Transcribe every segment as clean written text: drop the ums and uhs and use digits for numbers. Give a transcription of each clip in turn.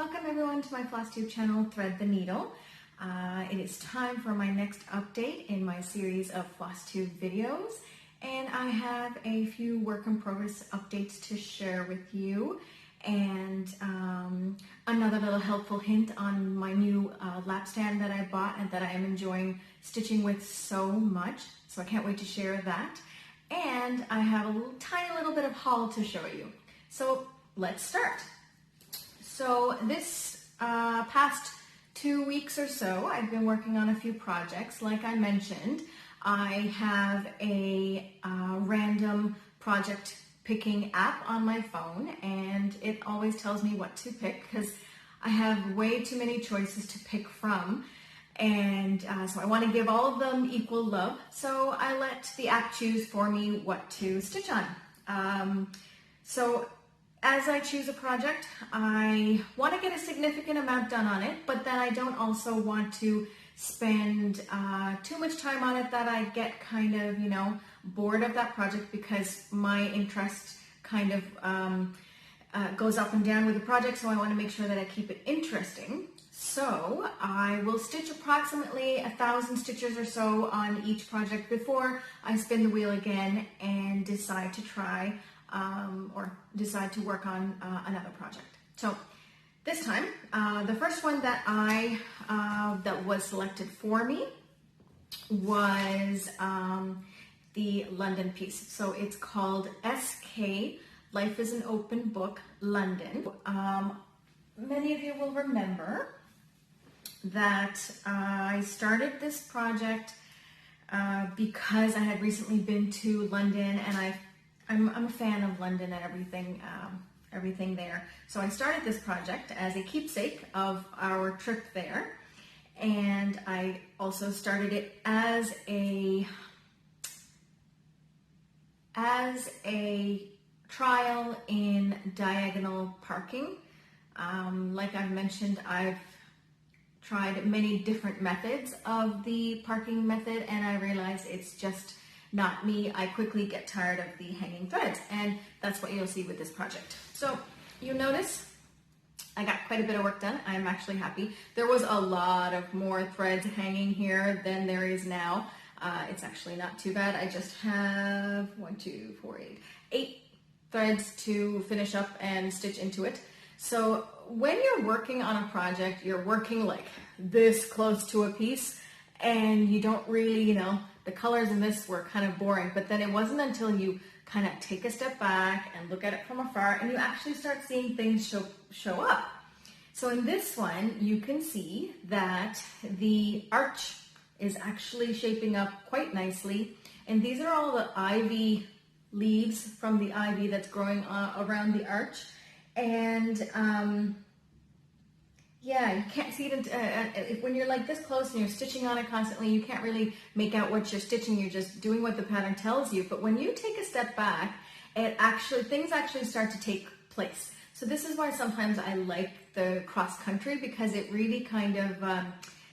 Welcome everyone to my Flosstube channel, Thread the Needle. It is time for my next update in my series of Flosstube videos, and I have a few work in progress updates to share with you, and another little helpful hint on my new lapstand that I bought and that I am enjoying stitching with so much, so I can't wait to share that. And I have a tiny little bit of haul to show you. So let's start. So this past 2 weeks or so, I've been working on a few projects. Like I mentioned, I have a random project picking app on my phone, and it always tells me what to pick because I have way too many choices to pick from. And so I want to give all of them equal love. So I let the app choose for me what to stitch on. So as I choose a project, I want to get a significant amount done on it, but then I don't also want to spend too much time on it that I get kind of, bored of that project, because my interest kind of goes up and down with the project, so I want to make sure that I keep it interesting. So I will stitch approximately 1,000 stitches or so on each project before I spin the wheel again and decide to try or decide to work on another project. So this time, the first one that that was selected for me was the London piece. So it's called SK Life is an Open Book London. Many of you will remember that I started this project because I had recently been to London, and I'm a fan of London and everything there. So I started this project as a keepsake of our trip there, and I also started it as a trial in diagonal parking. Like I've mentioned, I've tried many different methods of the parking method, and I realized it's just not me. I quickly get tired of the hanging threads, and that's what you'll see with this project. So you notice I got quite a bit of work done. I'm actually happy. There was a lot of more threads hanging here than there is now. It's actually not too bad. I just have 8 threads to finish up and stitch into it. So when you're working on a project, you're working like this close to a piece, and you don't really, the colors in this were kind of boring, but then it wasn't until you kind of take a step back and look at it from afar and you actually start seeing things show up. So in this one, you can see that the arch is actually shaping up quite nicely, and these are all the ivy leaves from the ivy that's growing around the arch. And yeah, you can't see it when you're like this close and you're stitching on it constantly. You can't really make out what you're stitching. You're just doing what the pattern tells you. But when you take a step back, things actually start to take place. So this is why sometimes I like the cross country, because it really kind of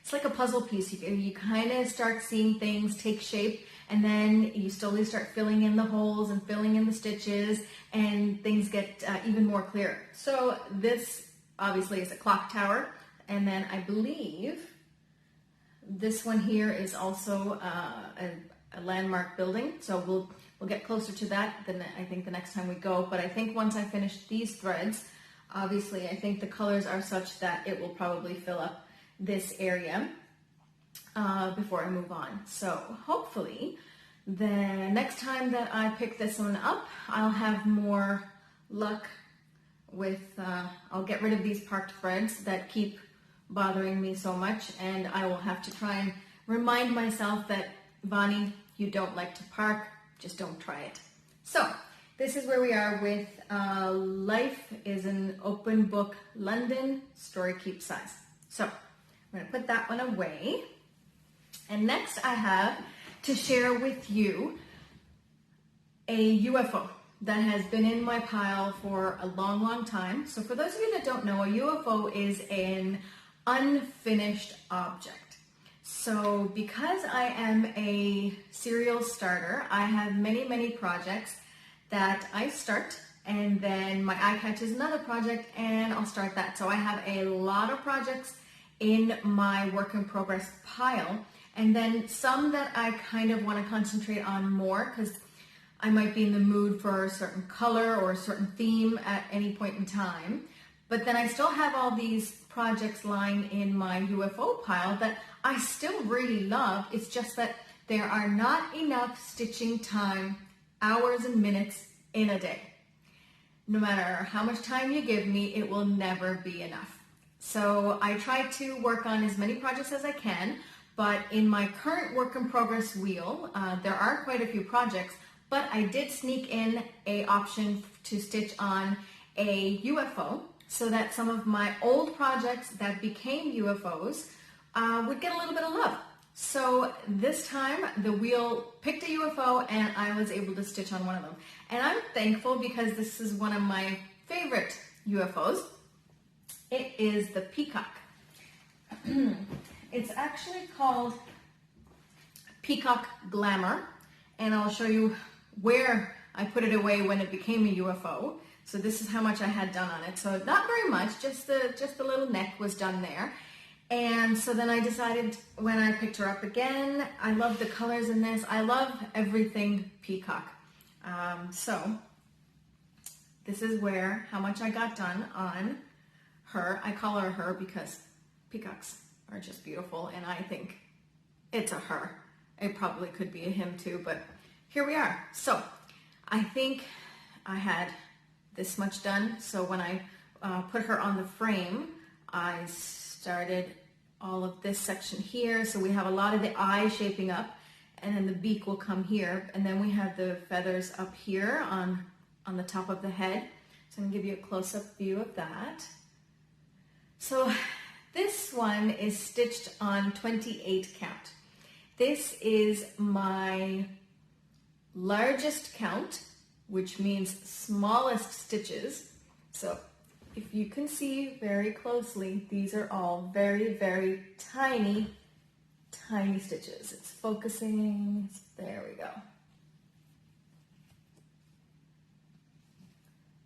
it's like a puzzle piece. You kind of start seeing things take shape, and then you slowly start filling in the holes and filling in the stitches, and things get even more clear. So this obviously is a clock tower, and then I believe this one here is also a landmark building. So we'll get closer to that than I think the next time we go. But I think once I finish these threads, obviously I think the colors are such that it will probably fill up this area before I move on. So hopefully the next time that I pick this one up, I'll have more luck with, I'll get rid of these parked threads that keep bothering me so much, and I will have to try and remind myself that, Vani, you don't like to park, just don't try it. So this is where we are with Life is an Open Book London Story Keep Size. So I'm going to put that one away, and next I have to share with you a UFO that has been in my pile for a long time. So for those of you that don't know, a UFO is an unfinished object. So because I am a serial starter, I have many projects that I start and then my eye catch is another project, and I'll start that. So I have a lot of projects in my work in progress pile, and then some that I kind of want to concentrate on more because I might be in the mood for a certain color or a certain theme at any point in time. But then I still have all these projects lying in my UFO pile that I still really love. It's just that there are not enough stitching time, hours and minutes in a day. No matter how much time you give me, it will never be enough. So I try to work on as many projects as I can, but in my current work in progress wheel, there are quite a few projects, but I did sneak in a option to stitch on a UFO so that some of my old projects that became UFOs would get a little bit of love. So this time the wheel picked a UFO and I was able to stitch on one of them. And I'm thankful because this is one of my favorite UFOs. It is the Peacock. It's actually called Peacock Glamour, and I'll show you where I put it away when it became a UFO. So this is how much I had done on it. So not very much, just the little neck was done there. And so then I decided when I picked her up again, I love the colors in this. I love everything Peacock. So this is how much I got done on her. I call her her because peacocks are just beautiful, and I think it's a her. It probably could be a him too, but here we are. So I think I had this much done. So when I put her on the frame, I started all of this section here. So we have a lot of the eye shaping up, and then the beak will come here, and then we have the feathers up here on the top of the head. So I'm gonna give you a close-up view of that. So this one is stitched on 28 count. This is my largest count, which means smallest stitches. So if you can see very closely, these are all very, very tiny, tiny stitches. It's focusing, there we go.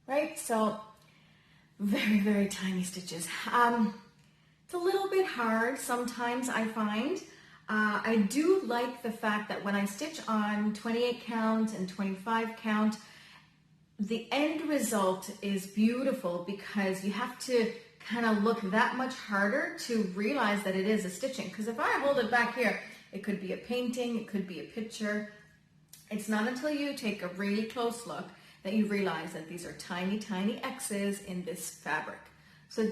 Right, so very, very tiny stitches. It's a little bit hard sometimes, I find. I do like the fact that when I stitch on 28 count and 25 count, the end result is beautiful because you have to kind of look that much harder to realize that it is a stitching. Because if I hold it back here, it could be a painting, it could be a picture. It's not until you take a really close look that you realize that these are tiny, tiny X's in this fabric. So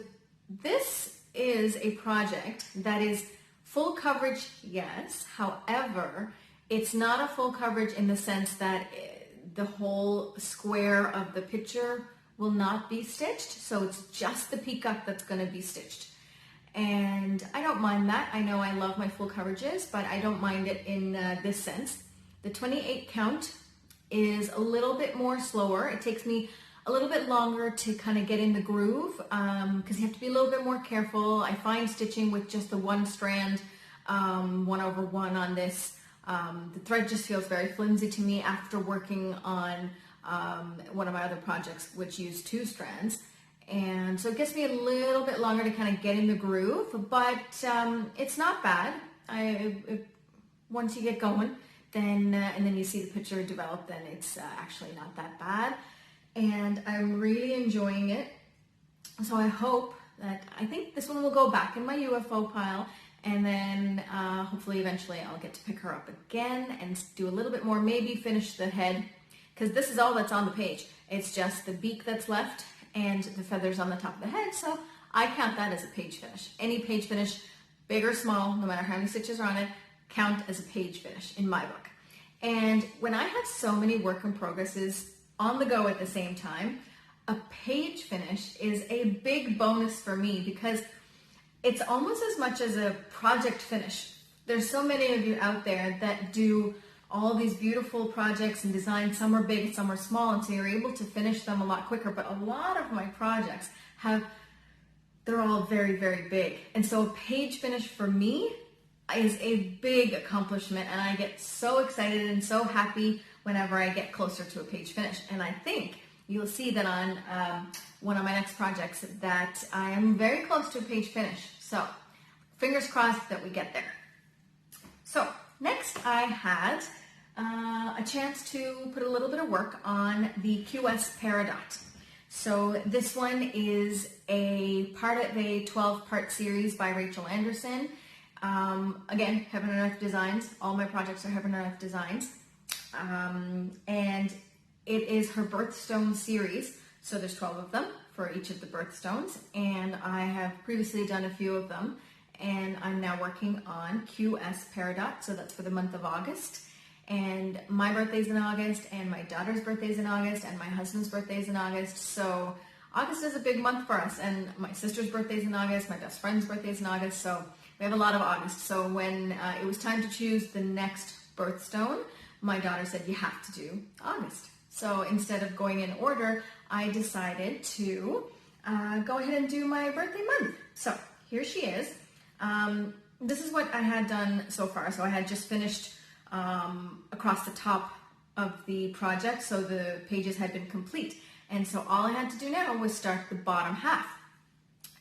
this is a project that is full coverage, yes. However, it's not a full coverage in the sense that the whole square of the picture will not be stitched. So it's just the peacock that's going to be stitched. And I don't mind that. I know I love my full coverages, but I don't mind it in this sense. The 28 count is a little bit more slower. It takes me a little bit longer to kind of get in the groove because you have to be a little bit more careful. I find stitching with just the one strand, 1/1 on this, the thread just feels very flimsy to me after working on one of my other projects which used 2 strands. And so it gets me a little bit longer to kind of get in the groove, but it's not bad. Once you get going, then and then you see the picture develop, then it's actually not that bad. And I'm really enjoying it. So I hope that, I think this one will go back in my UFO pile, and then hopefully eventually I'll get to pick her up again and do a little bit more, maybe finish the head, because this is all that's on the page. It's just the beak that's left and the feathers on the top of the head, so I count that as a page finish. Any page finish, big or small, no matter how many stitches are on it, count as a page finish in my book. And when I have so many work in progresses on the go at the same time, a page finish is a big bonus for me because it's almost as much as a project finish. There's so many of you out there that do all these beautiful projects and designs. Some are big, some are small, and so you're able to finish them a lot quicker. But a lot of my projects they're all very, very big. And so a page finish for me is a big accomplishment, and I get so excited and so happy whenever I get closer to a page finish. And I think you'll see that on one of my next projects that I am very close to a page finish. So fingers crossed that we get there. So next I had a chance to put a little bit of work on the QS Peridot. So this one is a part of a 12-part series by Rachel Anderson. Again, Heaven and Earth Designs. All my projects are Heaven and Earth Designs. And it is her birthstone series. So there's 12 of them for each of the birthstones. And I have previously done a few of them. And I'm now working on QS Peridot. So that's for the month of August. And my birthday's in August, and my daughter's birthday's in August, and my husband's birthday's in August. So August is a big month for us, and my sister's birthday's in August, my best friend's birthday's in August, so we have a lot of August. So when it was time to choose the next birthstone, my daughter said, you have to do August. So instead of going in order, I decided to go ahead and do my birthday month. So here she is. This is what I had done so far. So I had just finished across the top of the project, so the pages had been complete, and so all I had to do now was start the bottom half.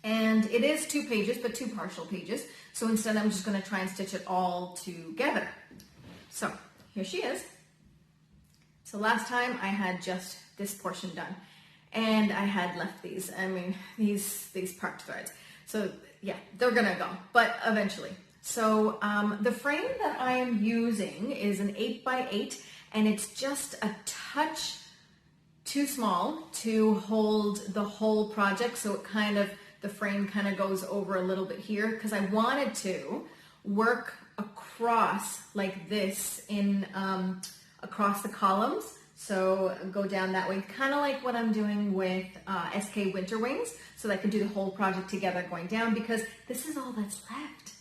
And it is 2 pages, but 2 partial pages, so instead I'm just going to try and stitch it all together. So here she is. So last time I had just this portion done, and I had left these, these part threads. So yeah, they're gonna go, but eventually. So the frame that I am using is an 8x8, and it's just a touch too small to hold the whole project. So the frame kind of goes over a little bit here, because I wanted to work across like this in across the columns. So go down that way, kind of like what I'm doing with SK Winter Wings, so that I can do the whole project together going down, because this is all that's left.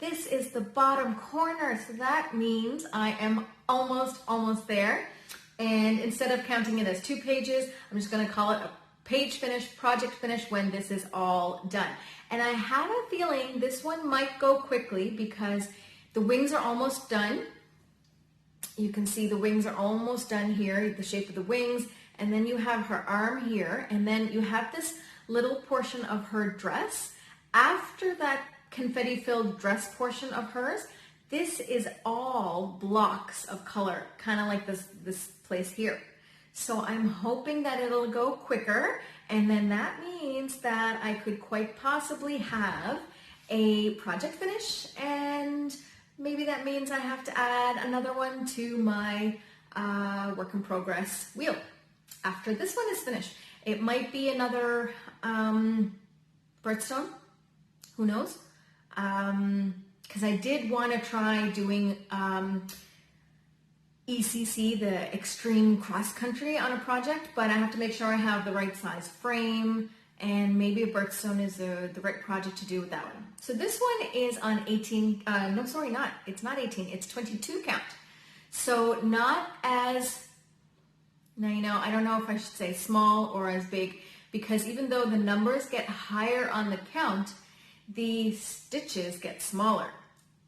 This is the bottom corner, so that means I am almost there. And instead of counting it as 2 pages, I'm just going to call it a page finish, project finish when this is all done. And I have a feeling this one might go quickly because the wings are almost done. You can see the wings are almost done here, the shape of the wings, and then you have her arm here, and then you have this little portion of her dress. After that confetti-filled dress portion of hers, this is all blocks of color, kind of like this place here. So I'm hoping that it'll go quicker, and then that means that I could quite possibly have a project finish, and maybe that means I have to add another one to my work in progress wheel after this one is finished. It might be another birthstone, who knows? Because I did want to try doing ECC, the Extreme Cross Country, on a project, but I have to make sure I have the right size frame, and maybe a birthstone is the right project to do with that one. So this one is on 18, no, sorry, not, it's not 18, it's 22 count. So not as, now you know, I don't know if I should say small or as big, because even though the numbers get higher on the count, the stitches get smaller.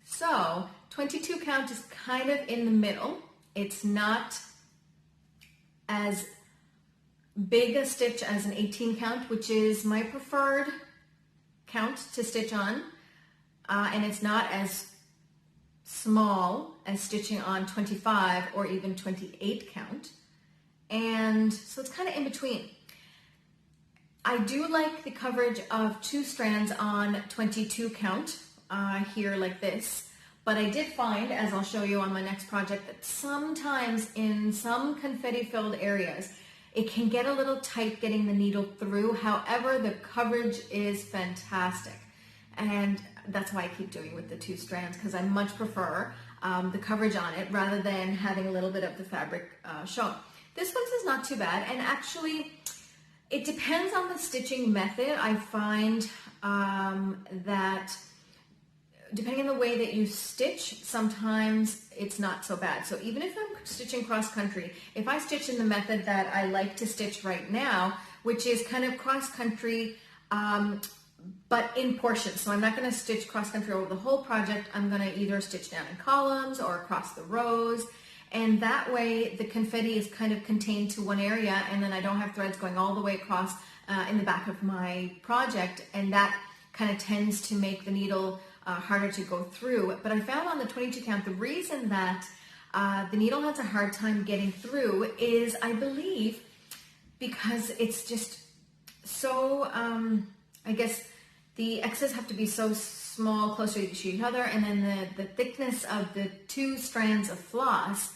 So 22 count is kind of in the middle. It's not as big a stitch as an 18 count, which is my preferred count to stitch on, and it's not as small as stitching on 25 or even 28 count, and so it's kind of in between. I do like the coverage of 2 strands on 22 count here like this, but I did find, as I'll show you on my next project, that sometimes in some confetti-filled areas, it can get a little tight getting the needle through. However, the coverage is fantastic, and that's why I keep doing with the 2 strands, because I much prefer the coverage on it rather than having a little bit of the fabric shown. This one's is not too bad, and actually it depends on the stitching method. I find that depending on the way that you stitch, sometimes it's not so bad. So even if I'm stitching cross country, if I stitch in the method that I like to stitch right now, which is kind of cross country, but in portions. So I'm not going to stitch cross country over the whole project. I'm going to either stitch down in columns or across the rows. And that way the confetti is kind of contained to one area, and then I don't have threads going all the way across in the back of my project, and that kind of tends to make the needle harder to go through. But I found on the 22 count, the reason that the needle has a hard time getting through is, I believe, because it's just so, I guess the X's have to be so small, closer to each other, and then the thickness of the two strands of floss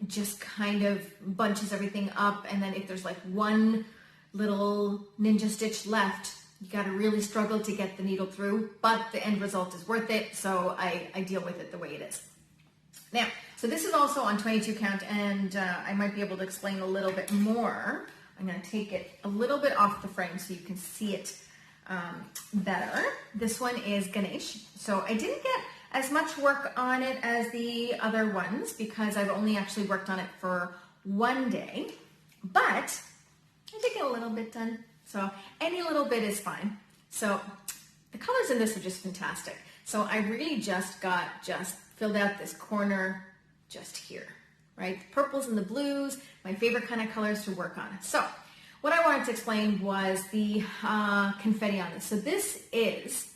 just kind of bunches everything up. And then if there's like one little ninja stitch left, you got to really struggle to get the needle through, but the end result is worth it, so I deal with it the way it is. Now, so this is also on 22 count, and I might be able to explain a little bit more. I'm going to take it a little bit off the frame so you can see it better. This one is Ganesh. So I didn't get as much work on it as the other ones because I've only actually worked on it for one day, but I did get a little bit done. So any little bit is fine. So the colors in this are just fantastic. So I really just filled out this corner just here, right? The purples and the blues, my favorite kind of colors to work on. So what I wanted to explain was the confetti on this. So this is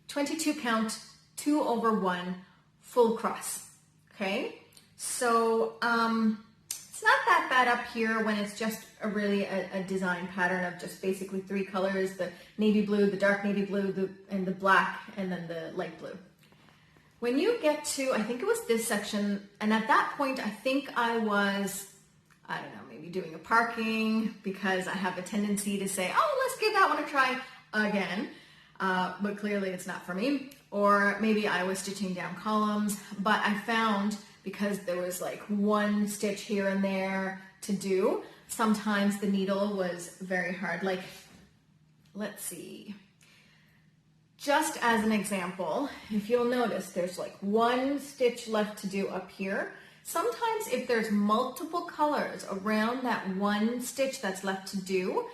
22 count, 2/1 full cross, okay? So it's not that bad up here when it's just really a design pattern of just basically 3 colors, the navy blue, the dark navy blue, and the black, and then the light blue. When you get to, I think it was this section, and at that point, I think I was, I don't know, maybe doing a parking because I have a tendency to say, oh, let's give that one a try again. But clearly it's not for me. Or maybe I was stitching down columns, but I found because there was like one stitch here and there to do, sometimes the needle was very hard. Like, let's see. Just as an example, if you'll notice, there's like one stitch left to do up here. Sometimes if there's multiple colors around that one stitch that's left to do,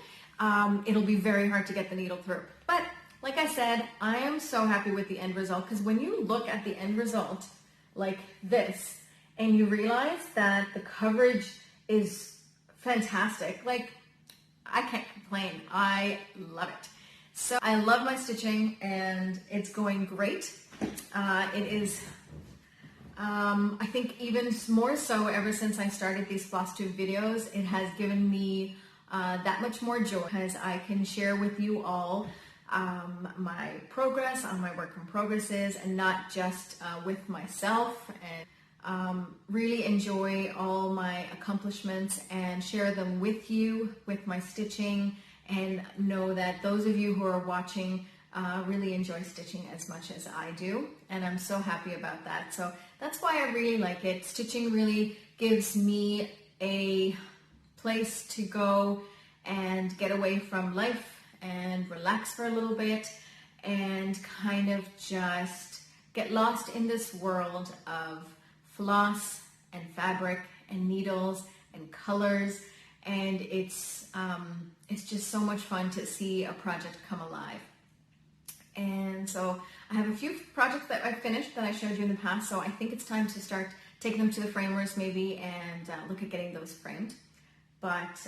it'll be very hard to get the needle through. But like I said, I am so happy with the end result because when you look at the end result like this and you realize that the coverage is fantastic, like I can't complain. I love it. So I love my stitching and it's going great. It is, I think even more so ever since I started these Flosstube videos, it has given me that much more joy because I can share with you all my progress on my work in progresses and not just with myself, and really enjoy all my accomplishments and share them with you with my stitching, and know that those of you who are watching really enjoy stitching as much as I do, and I'm so happy about that. So that's why I really like it. Stitching really gives me a place to go and get away from life and relax for a little bit and kind of just get lost in this world of floss and fabric and needles and colors, and it's just so much fun to see a project come alive. And so I have a few projects that I've finished that I showed you in the past, so I think it's time to start taking them to the framers maybe and look at getting those framed. But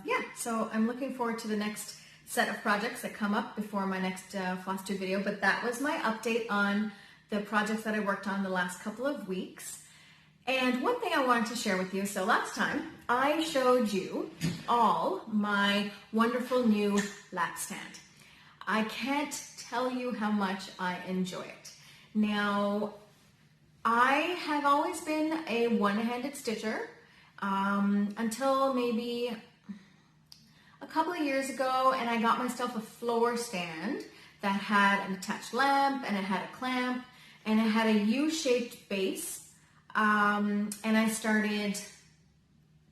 yeah, so I'm looking forward to the next set of projects that come up before my next Flosstube video. But that was my update on the projects that I worked on the last couple of weeks. And one thing I wanted to share with you, so last time I showed you all my wonderful new lapstand. I can't tell you how much I enjoy it. Now, I have always been a one-handed stitcher until maybe a couple of years ago, and I got myself a floor stand that had an attached lamp, and it had a clamp, and it had a U-shaped base, and I started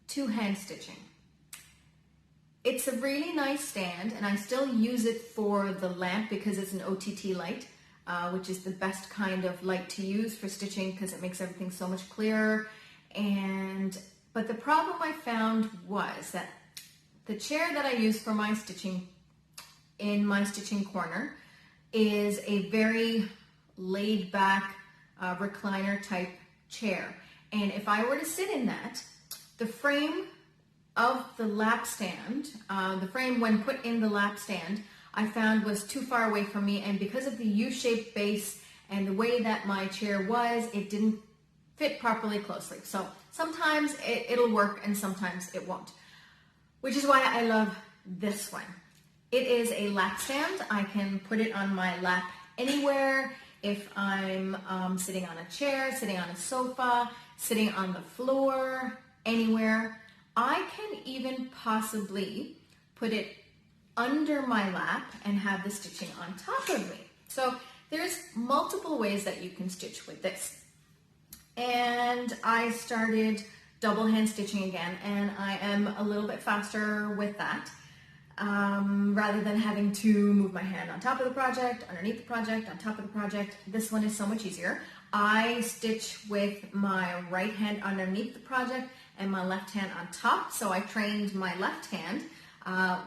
two-hand stitching. It's a really nice stand, and I still use it for the lamp because it's an OTT light, which is the best kind of light to use for stitching because it makes everything so much clearer. But the problem I found was that the chair that I use for my stitching in my stitching corner is a very laid back recliner type chair. And if I were to sit in that, the frame of the lap stand, the frame when put in the lap stand, I found was too far away from me, and because of the U-shaped base and the way that my chair was, it didn't fit properly closely. So sometimes it'll work and sometimes it won't, which is why I love this one. It is a lap stand. I can put it on my lap anywhere. If I'm sitting on a chair, sitting on a sofa, sitting on the floor, anywhere. I can even possibly put it under my lap and have the stitching on top of me. So there's multiple ways that you can stitch with this. And I started double hand stitching again, and I am a little bit faster with that. Rather than having to move my hand on top of the project, underneath the project, on top of the project, this one is so much easier. I stitch with my right hand underneath the project and my left hand on top. So I trained my left hand,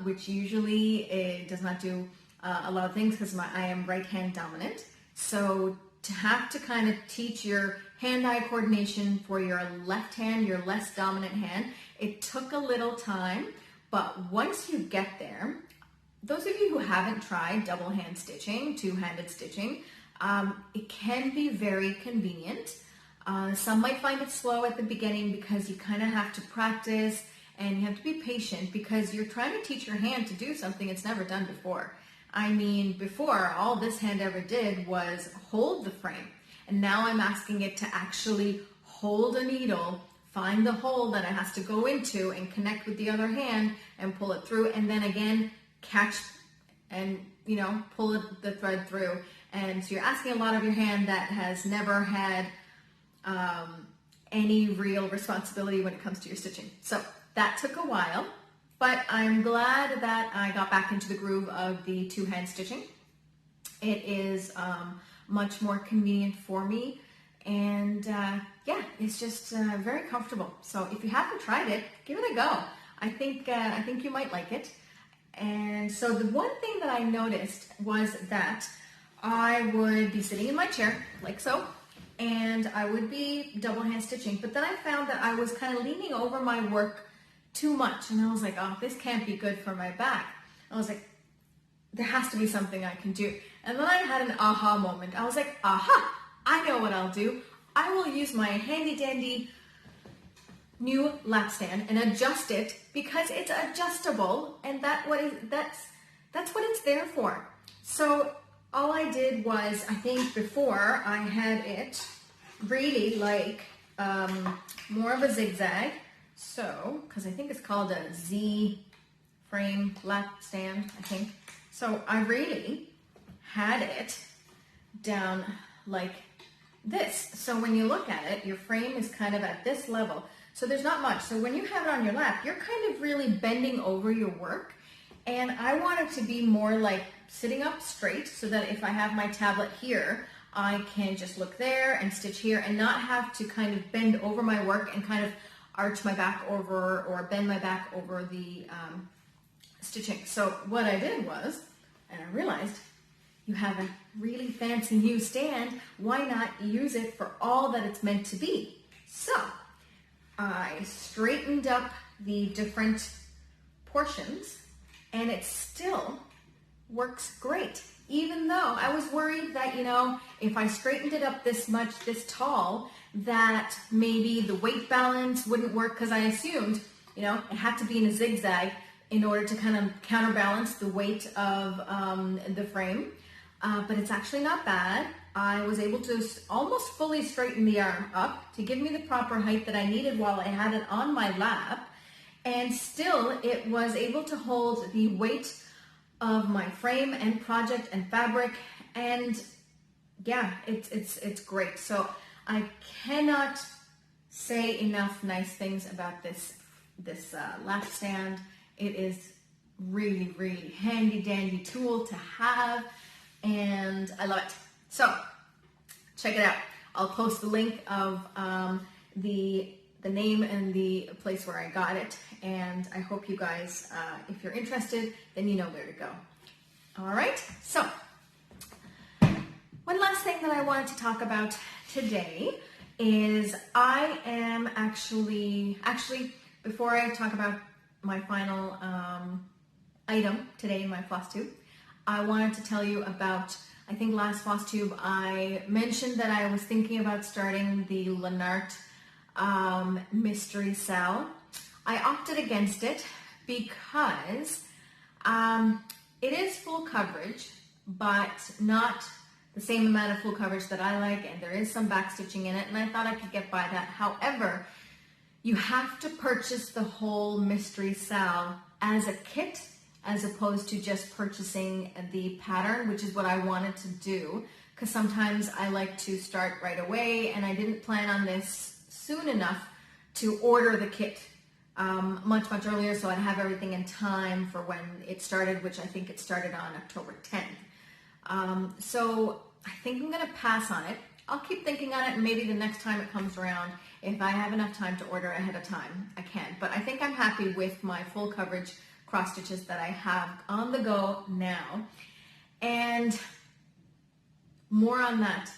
which usually does not do a lot of things because I am right hand dominant. So to have to kind of teach your hand-eye coordination for your left hand, your less dominant hand, it took a little time. But once you get there, those of you who haven't tried double hand stitching, two-handed stitching, it can be very convenient. Some might find it slow at the beginning because you kind of have to practice and you have to be patient because you're trying to teach your hand to do something it's never done before. I mean, before, all this hand ever did was hold the frame. And now I'm asking it to actually hold a needle, find the hole that it has to go into and connect with the other hand and pull it through, and then again catch and pull the thread through. And so you're asking a lot of your hand that has never had any real responsibility when it comes to your stitching. So that took a while, but I'm glad that I got back into the groove of the two-hand stitching. It is much more convenient for me, and yeah, it's just very comfortable. So if you haven't tried it, give it a go. I think you might like it. And so the one thing that I noticed was that I would be sitting in my chair like so, and I would be double hand stitching, but then I found that I was kind of leaning over my work too much, and I was like, oh, this can't be good for my back. I was like, there has to be something I can do. And then I had an aha moment. I was like, aha, I know what I'll do. I will use my handy dandy new lap stand and adjust it because it's adjustable, and that's what it's there for. So all I did was, I think before I had it really like more of a zigzag. So, because I think it's called a Z frame lap stand, I think. So I really had it down like this. So when you look at it, your frame is kind of at this level. So there's not much. So when you have it on your lap, you're kind of really bending over your work. And I want it to be more like sitting up straight so that if I have my tablet here, I can just look there and stitch here and not have to kind of bend over my work and kind of arch my back over or bend my back over the stitching. So what I did was, and I realized, you have a really fancy new stand, why not use it for all that it's meant to be? So I straightened up the different portions, and it still works great. Even though I was worried that, if I straightened it up this much, this tall, that maybe the weight balance wouldn't work, because I assumed, it had to be in a zigzag in order to kind of counterbalance the weight of the frame. But it's actually not bad. I was able to almost fully straighten the arm up to give me the proper height that I needed while I had it on my lap. And still, it was able to hold the weight of my frame and project and fabric. And yeah, it's great. So I cannot say enough nice things about this lap stand. It is really, really handy dandy tool to have, and I love it. So check it out. I'll post the link of the name and the place where I got it, and I hope you guys, if you're interested, then you know where to go. All right, so One last thing that I wanted to talk about today is I am actually, before I talk about my final item today in my Flosstube, I wanted to tell you about, I think last Flosstube I mentioned that I was thinking about starting the Lennart mystery cell. I opted against it because it is full coverage, but not the same amount of full coverage that I like, and there is some back stitching in it, and I thought I could get by that. However, you have to purchase the whole mystery cell as a kit as opposed to just purchasing the pattern, which is what I wanted to do, because sometimes I like to start right away, and I didn't plan on this soon enough to order the kit much earlier, so I'd have everything in time for when it started, which I think it started on October 10th. So I think I'm going to pass on it. I'll keep thinking on it, and maybe the next time it comes around, if I have enough time to order ahead of time, I can. But I think I'm happy with my full coverage cross stitches that I have on the go now. And more on that.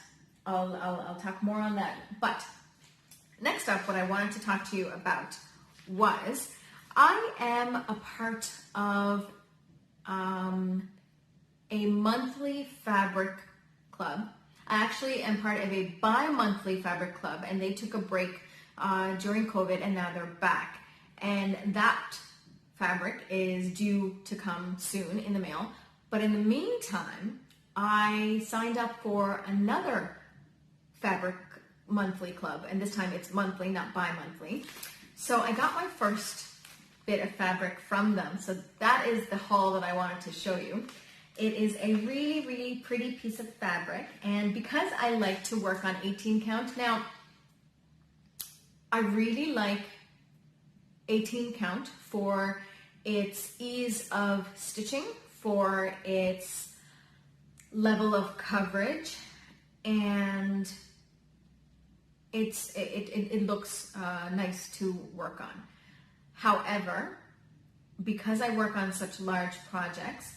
I'll talk more on that. But next up, what I wanted to talk to you about was I am a part of a monthly fabric club. I actually am part of a bi-monthly fabric club, and they took a break during COVID, and now they're back. And that fabric is due to come soon in the mail. But in the meantime, I signed up for another fabric monthly club, and this time it's monthly, not bi-monthly. So I got my first bit of fabric from them. So that is the haul that I wanted to show you. It is a really pretty piece of fabric, and because I like to work on 18 count, now I really like 18 count for its ease of stitching, for its level of coverage, and it looks nice to work on. However, because I work on such large projects,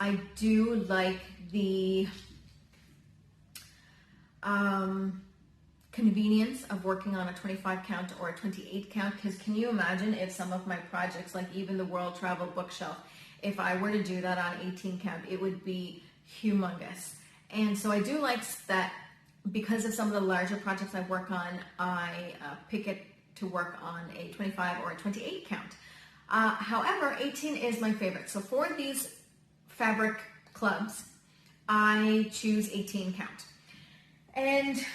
I do like the convenience of working on a 25 count or a 28 count, because can you imagine if some of my projects, like even the World Travel Bookshelf, if I were to do that on 18 count, it would be humongous. And so I do like that because of some of the larger projects I work on, I pick it to work on a 25 or a 28 count. However, 18 is my favorite. So for these fabric clubs, I choose 18 count. And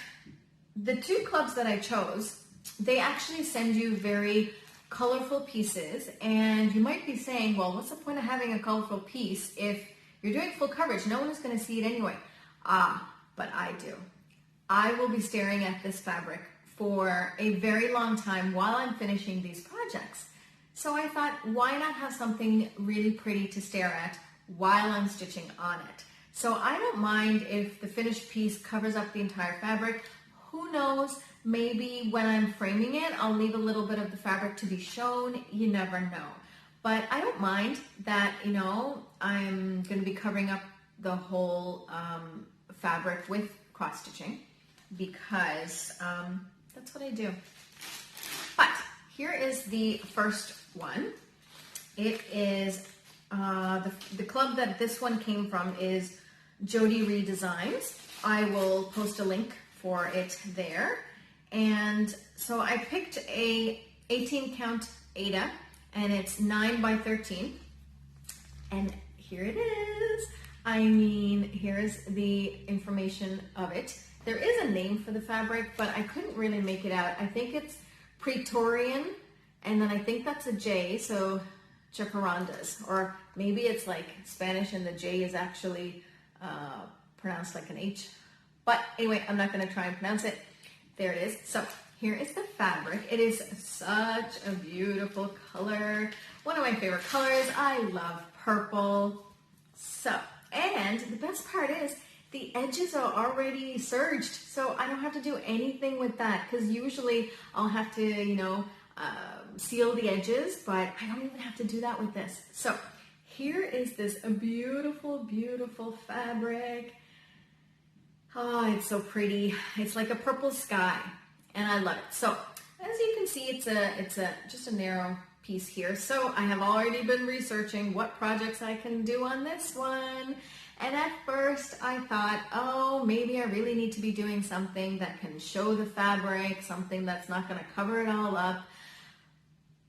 the two clubs that I chose, they actually send you very colorful pieces, and you might be saying, well, what's the point of having a colorful piece if you're doing full coverage? No one is going to see it anyway. But I do. I will be staring at this fabric for a very long time while I'm finishing these projects. So I thought, why not have something really pretty to stare at while I'm stitching on it? So I don't mind if the finished piece covers up the entire fabric. Who knows, maybe when I'm framing it, I'll leave a little bit of the fabric to be shown. You never know. But I don't mind that, you know, I'm going to be covering up the whole fabric with cross stitching, because that's what I do. But here is the first one. It is the club that this one came from is Jody Redesigns. I will post a link for it there. And so I picked a 18 count Ada, and it's 9 by 13. And here it is. I mean, here's the information of it. There is a name for the fabric, but I couldn't really make it out. I think it's Praetorian, and then I think that's a J, so Jacarandas, or maybe it's like Spanish and the J is actually pronounced like an H. But anyway, I'm not going to try and pronounce it. There it is. So here is the fabric. It is such a beautiful color. One of my favorite colors. I love purple. So, and the best part is the edges are already serged, so I don't have to do anything with that, because usually I'll have to, you know, seal the edges, but I don't even have to do that with this. So here is this beautiful, beautiful fabric. Oh, it's so pretty. It's like a purple sky, and I love it. So as you can see, it's just a narrow piece here. So I have already been researching what projects I can do on this one. And at first I thought, oh, maybe I really need to be doing something that can show the fabric, something that's not going to cover it all up.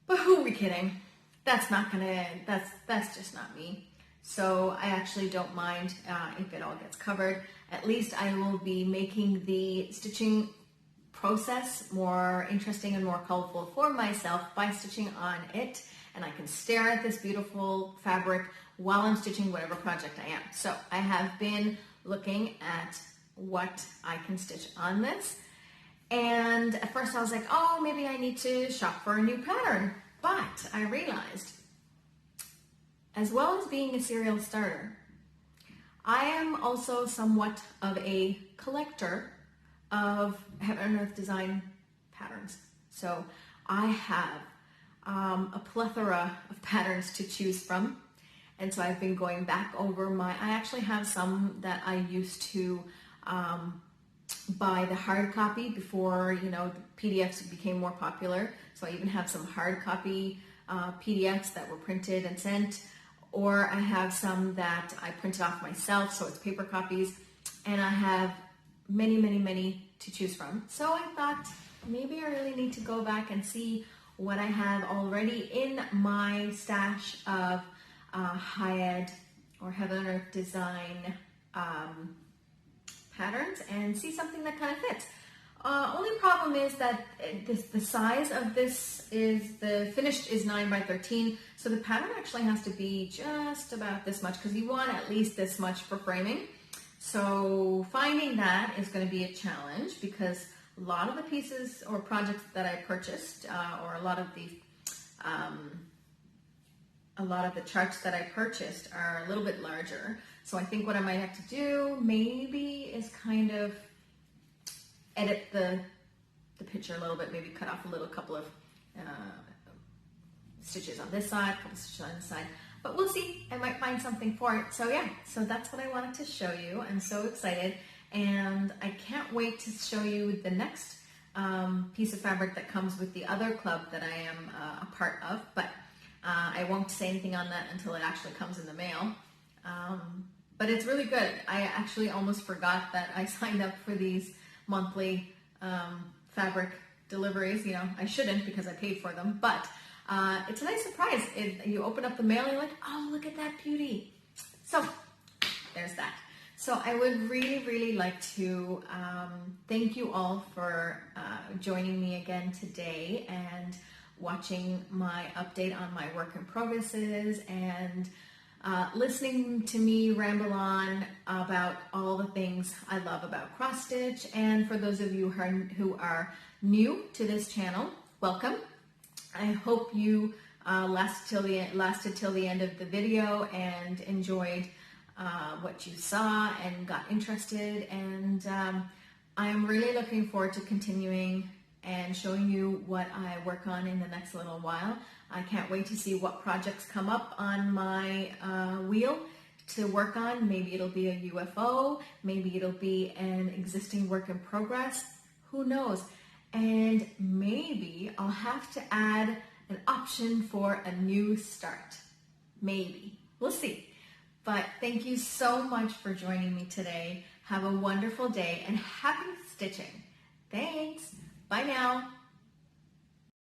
But who are we kidding? That's just not me. So I actually don't mind if it all gets covered. At least I will be making the stitching process more interesting and more colorful for myself by stitching on it, and I can stare at this beautiful fabric while I'm stitching whatever project I am. So I have been looking at what I can stitch on this, and at first I was like, oh, maybe I need to shop for a new pattern, but I realized, as well as being a serial starter, I am also somewhat of a collector of heaven and earth design patterns. So I have a plethora of patterns to choose from. And so I've been going back over I actually have some that I used to buy the hard copy before, the PDFs became more popular. So I even have some hard copy PDFs that were printed and sent, or I have some that I printed off myself, so it's paper copies, and I have many, many, many to choose from. So I thought maybe I really need to go back and see what I have already in my stash of HAED or Heaven and Earth Design patterns and see something that kind of fits. Only problem is that the size of this is, the finished is 9 by 13, so the pattern actually has to be just about this much because you want at least this much for framing. So finding that is going to be a challenge because a lot of the pieces or projects that I purchased, or a lot of the charts that I purchased are a little bit larger. So I think what I might have to do maybe is kind of edit the picture a little bit, maybe cut off a couple of stitches on this side, a couple of stitches on this side. But we'll see, I might find something for it. So yeah, so that's what I wanted to show you. I'm so excited, and I can't wait to show you the next piece of fabric that comes with the other club that I am a part of, but I won't say anything on that until it actually comes in the mail. But it's really good. I actually almost forgot that I signed up for these monthly fabric deliveries. I shouldn't because I paid for them, but it's a nice surprise. You open up the mail and you're like, oh, look at that beauty. So there's that. So I would really, really like to thank you all for joining me again today and watching my update on my work in progresses and listening to me ramble on about all the things I love about cross stitch. And for those of you who are new to this channel, welcome. I hope you lasted till the end of the video and enjoyed what you saw and got interested. And I'm really looking forward to continuing and showing you what I work on in the next little while. I can't wait to see what projects come up on my wheel to work on. Maybe it'll be a UFO, maybe it'll be an existing work in progress, who knows? And maybe I'll have to add an option for a new start. Maybe, we'll see. But thank you so much for joining me today. Have a wonderful day and happy stitching. Thanks. Bye now.